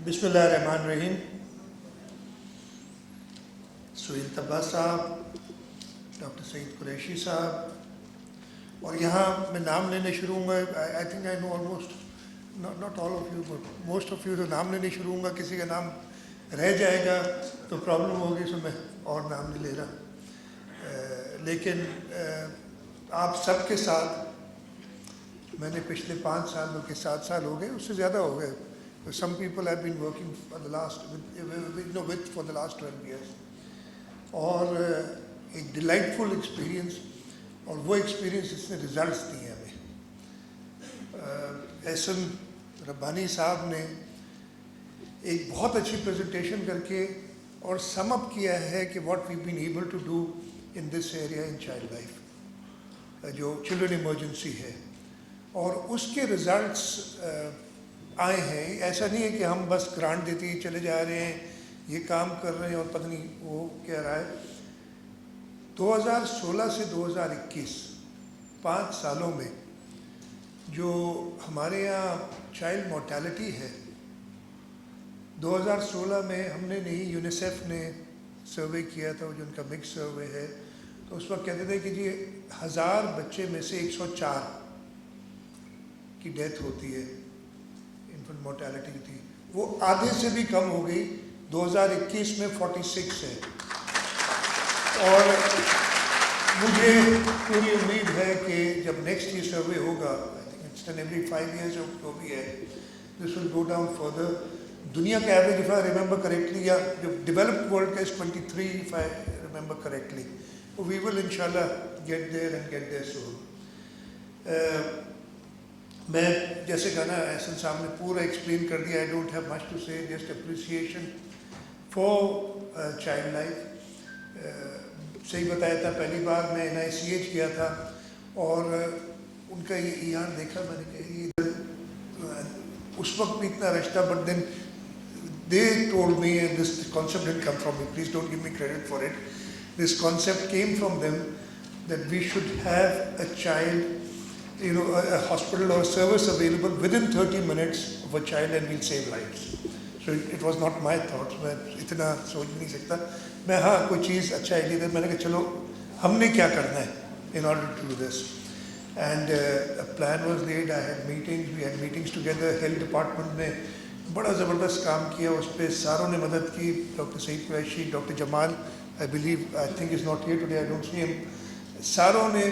بسم اللہ الرحمن الرحیم. سہیل طبہ صاحب, ڈاکٹر سعید قریشی صاحب, اور یہاں میں نام لینے شروع ہوں گا. I think I know almost not all of you but most of you. تو نام لینے شروع ہوں گا, کسی کا نام رہ جائے گا تو پرابلم ہوگی, سو میں اور نام نہیں لے رہا. لیکن آپ سب کے ساتھ میں نے پچھلے 5 سال بلکہ 7 سال ہو گئے, اس سے زیادہ ہو گئے. Some people have been working for the last 12 years. اور ایک ڈیلائٹفل ایکسپیرئنس, اور وہ ایکسپیرئنس اس نے رزلٹس دیے ہمیں. احسن ربانی صاحب نے ایک بہت اچھی پریزنٹیشن کر کے اور سم اپ کیا ہے کہ what we been able to do in this area in child life, جو چلڈرن ایمرجنسی ہے, اور اس کے رزلٹس آئے ہیں. ایسا نہیں ہے کہ ہم بس گرانٹ دیتے ہی چلے جا رہے ہیں, یہ کام کر رہے ہیں اور پتہ نہیں وہ کہہ رہا ہے. 2016 سے 2021 5 سالوں میں جو ہمارے یہاں چائلڈ مورٹیلٹی ہے, 2016 میں ہم نے نہیں, یونیسیف نے سروے کیا تھا, جو ان کا مکس سروے ہے, تو اس وقت کہتے تھے کہ جی 1000 بچے میں سے 104 کی ڈیتھ ہوتی ہے. انفنٹ مورٹیلٹی تھی, وہ آدھے سے بھی کم ہو گئی. 2021 میں 46 ہے. اور مجھے پوری امید ہے کہ جب نیکسٹ یہ سروے ہوگا, اٹس ڈن ایوری 5 ایئرز جو بھی ہے, دس ول گو ڈاؤن فردر. دنیا کا average if I remember correctly, یا جو ڈیولپڈ ورلڈ کا 23 اف آئی ریممبر کریکٹلی. وی ول ان شاء اللہ گیٹ دیر اینڈ گیٹ دیر سون. میں جیسے کہنا احسن صاحب نے پورا ایکسپلین کر دیا. I don't have much to say, just appreciation for child life. صحیح بتایا تھا, پہلی بار میں NICH گیا تھا اور ان کا یہ ایان دیکھا, میں نے کہا اس وقت بھی اتنا رش تھا, but then they told me, and this concept didn't come from me, please don't give me credit for it. This concept came from them that we should have a child, a hospital or service available within 30 minutes of a child, and we'll save lives. So it was not my thoughts. میں اتنا سوچ نہیں سکتا. میں ہاں کوئی چیز اچھا ہے لیے, میں نے کہا چلو ہم نے کیا کرنا ہے in order to do this. And a plan was laid. I had meetings, we had meetings together. Health department نے بڑا زبردست کام کیا, اس پہ ساروں نے مدد کی. Doctor Saeed Qureshi, doctor Jamal, I think is not here today, I don't see him. ساروں نے.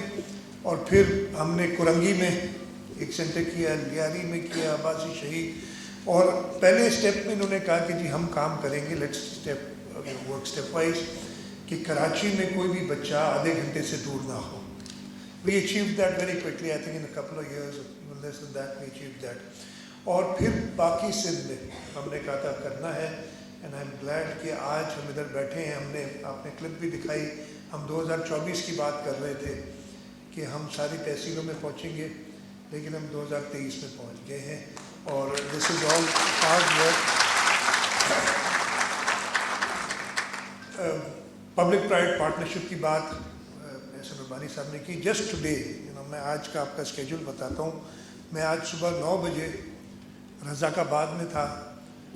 اور پھر ہم نے کرنگی میں ایک سینٹر کیا, لیاری میں کیا, عباسی شہید. اور پہلے اسٹیپ میں انہوں نے کہا کہ جی ہم کام کریں گے, لیٹس ورک اسٹیپ وائز, کہ کراچی میں کوئی بھی بچہ آدھے گھنٹے سے دور نہ ہو. We achieved that very quickly. I think in couple of years less than that we achieved that. اور پھر باقی سندھ میں ہم نے کہا تھا کرنا ہے, اینڈ آئی ایم گلیڈ کہ آج ہم ادھر بیٹھے ہیں. ہم نے آپ نے کلپ بھی دکھائی, ہم 2024 کی بات کر رہے تھے کہ ہم ساری تحصیلوں میں پہنچیں گے, لیکن ہم 2023 میں پہنچ گئے ہیں. اور this is all hard work. Public private partnership کی بات احسن ربانی صاحب نے کی. جسٹ ٹوڈے, میں آج کا آپ کا اسکیجول بتاتا ہوں. میں آج صبح 9 بجے رزاق آباد میں تھا.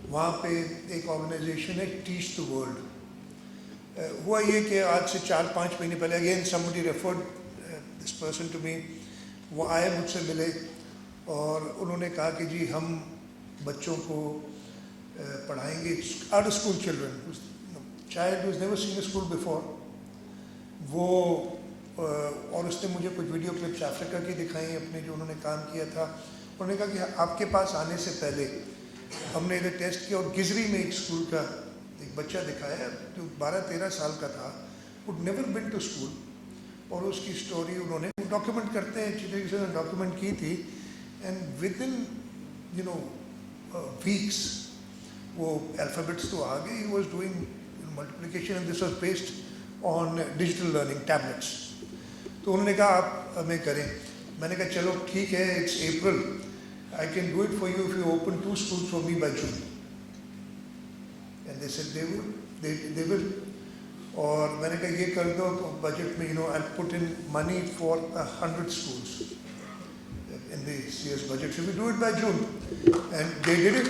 وہاں پہ ایک آرگنائزیشن ہے ٹیچ دا ورلڈ. ہوا یہ کہ آج سے 4-5 مہینے پہلے again somebody referred this person to me. وہ آئے مجھ سے ملے اور انہوں نے کہا کہ جی ہم بچوں کو پڑھائیں گے, out school children, child who's never seen a school before. وہ اور اس نے مجھے کچھ ویڈیو کلپس افریقہ کی دکھائیں اپنے, جو انہوں نے کام کیا تھا. انہوں نے کہا کہ آپ کے پاس آنے سے پہلے ہم نے ادھر ٹیسٹ کیا, اور گزری میں ایک اسکول کا ایک بچہ دکھایا جو 12-13 سال کا تھا, would never been to school. اور اس کی اسٹوری انہوں نے ڈاکیومنٹ کرتے ہیں, اچھی طریقے سے ڈاکیومنٹ کی تھی. اینڈ ود ان ویکس وہ الفابیٹس تو آ گئے. He was doing multiplication, and this was based on digital learning tablets. تو انہوں نے کہا آپ ہمیں کریں. میں نے کہا چلو ٹھیک ہے, it's April, I can do it for you if you open 2 schools for me by June. And they said they will. اور میں نے کہا یہ کر دو تو بجٹ میں I'll put in money for 100 schools in this year's budget. So we do it by June, and they did it.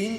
3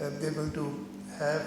they're going to have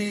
the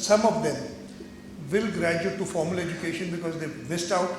some of them will graduate to formal education because they missed out.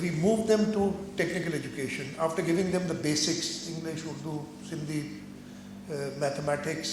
we move them to technical education after giving them the basics, English, Urdu, Sindhi, mathematics,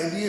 IBA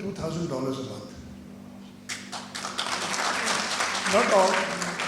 $2,000 a month. Not all,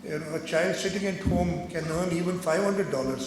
a child sitting at home can earn even $500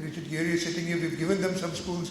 Richard Geary is sitting here. We've given them some schools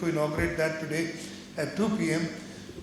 to inaugurate that today at 2 PM.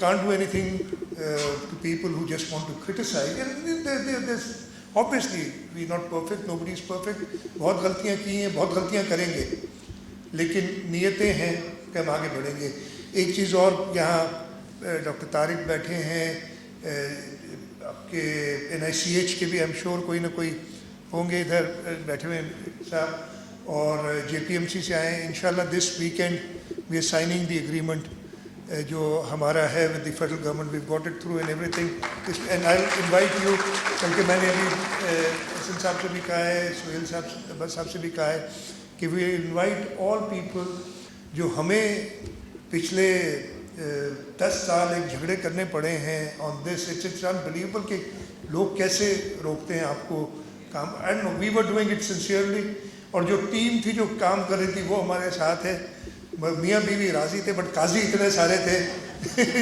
can't do anything to people who just want to criticize. There's Obviously we not perfect, nobody is perfect, بہت غلطیاں کی ہیں, بہت غلطیاں کریں گے, لیکن نیتیں ہیں کہ ہم آگے بڑھیں گے. ایک چیز اور, یہاں ڈاکٹر طارق بیٹھے ہیں, آپ کے NICH کے بھی ایم شور کوئی نہ کوئی ہوں گے ادھر بیٹھے ہوئے صاحب, اور JPMC سے آئے ہیں. انشاءاللہ this weekend we are signing the agreement جو ہمارا ہے with the federal government. We got it through and everything, and I invite you, بلکہ میں نے ابھی حسن صاحب سے بھی کہا ہے, سہیل صاحب سے بھی کہا ہے کہ وی انوائٹ آل پیپل جو ہمیں پچھلے 10 سال ایک جھگڑے کرنے پڑے ہیں آن دس. اٹس انبلیویبل کہ لوگ کیسے روکتے ہیں آپ کو کام. And we were doing it sincerely, اور جو ٹیم تھی جو کام کر رہی تھی وہ ہمارے ساتھ ہے. میاں بیوی راضی تھے, بٹ قاضی اتنے سارے تھے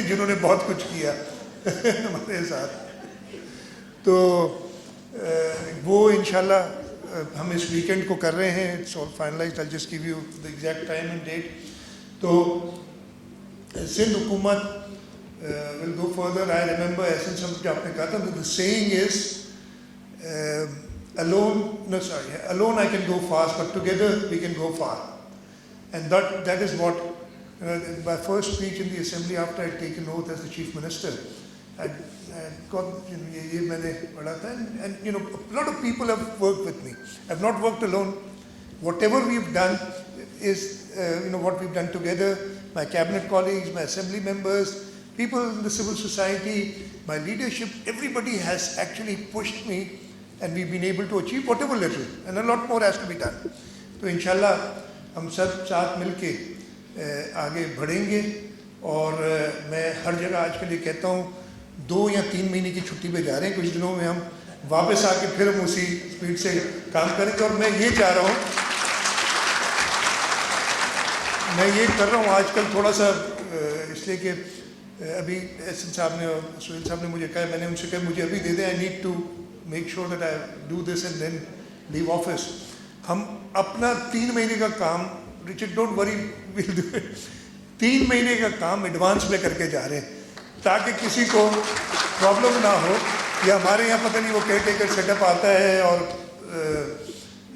جنہوں نے بہت کچھ کیا ہمارے ساتھ. تو وہ انشاءاللہ ہم اس ویکینڈ کو کر رہے ہیں. It's all finalised, I'll just give you the exact time and date. تو سندھ حکومت will go further. I remember essence of جو آپ نے کہا تھا, the saying is alone I can go fast, but together we can go far. And that is what my first speech in the assembly after I had taken oath as the chief minister, I got, یہ میں نے پڑھا تھا, and you know, a lot of people have worked with me. I've not worked alone. Whatever we've done is what we've done together. My cabinet colleagues, my assembly members, people in the civil society, my leadership, everybody has actually pushed me, and we've been able to achieve whatever little, and a lot more has to be done. تو انشاءاللہ ہم سب ساتھ مل کے آگے بڑھیں گے. اور میں ہر جگہ آج کل یہ کہتا ہوں 2 یا 3 مہینے کی چھٹی پہ جا رہے ہیں, کچھ دنوں میں ہم واپس آ کے پھر ہم اسی اسپیڈ سے کام کریں گے. اور میں یہ چاہ رہا ہوں, میں یہ کر رہا ہوں آج کل تھوڑا سا اس لیے کہ ابھی احسن صاحب نے اور سہیل صاحب نے مجھے کہا, میں نے ان سے کہا مجھے ابھی دے دیں, I need to make sure that I do this and then leave office. ہم اپنا 3 مہینے کا کام, Richard don't worry we'll do it, 3 مہینے کا کام ایڈوانس میں کر کے جا رہے ہیں تاکہ کسی کو پرابلم نہ ہو. یا ہمارے یہاں پتہ نہیں وہ کیئر ٹیکر سیٹ اپ آتا ہے اور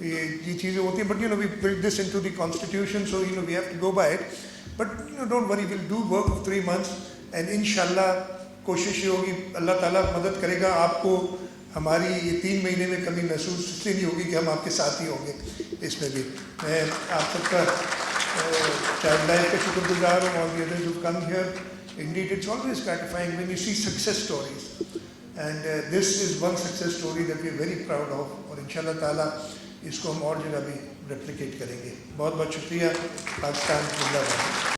یہ چیزیں ہوتی ہیں, but we build this into the constitution, so we have to go by it. But don't worry, we'll do work of 3 months, and انشاءاللہ کوشش یہ ہوگی, اللہ تعالیٰ مدد کرے گا. آپ کو ہماری یہ 3 مہینے میں کمی محسوس اس لیے نہیں ہوگی کہ ہم آپ کے ساتھ ہی ہوں گے اس میں بھی. میں آپ سب کا چائلڈ لائف کا شکر گزار ہوں, اور the others who come here. Indeed, it's always gratifying when you see success stories, and this is one success story that we are very proud of, اور انشاءاللہ تعالیٰ اس کو ہم اور جگہ بھی ریپلیکیٹ کریں گے. بہت بہت شکریہ. پاکستان زندہ باد.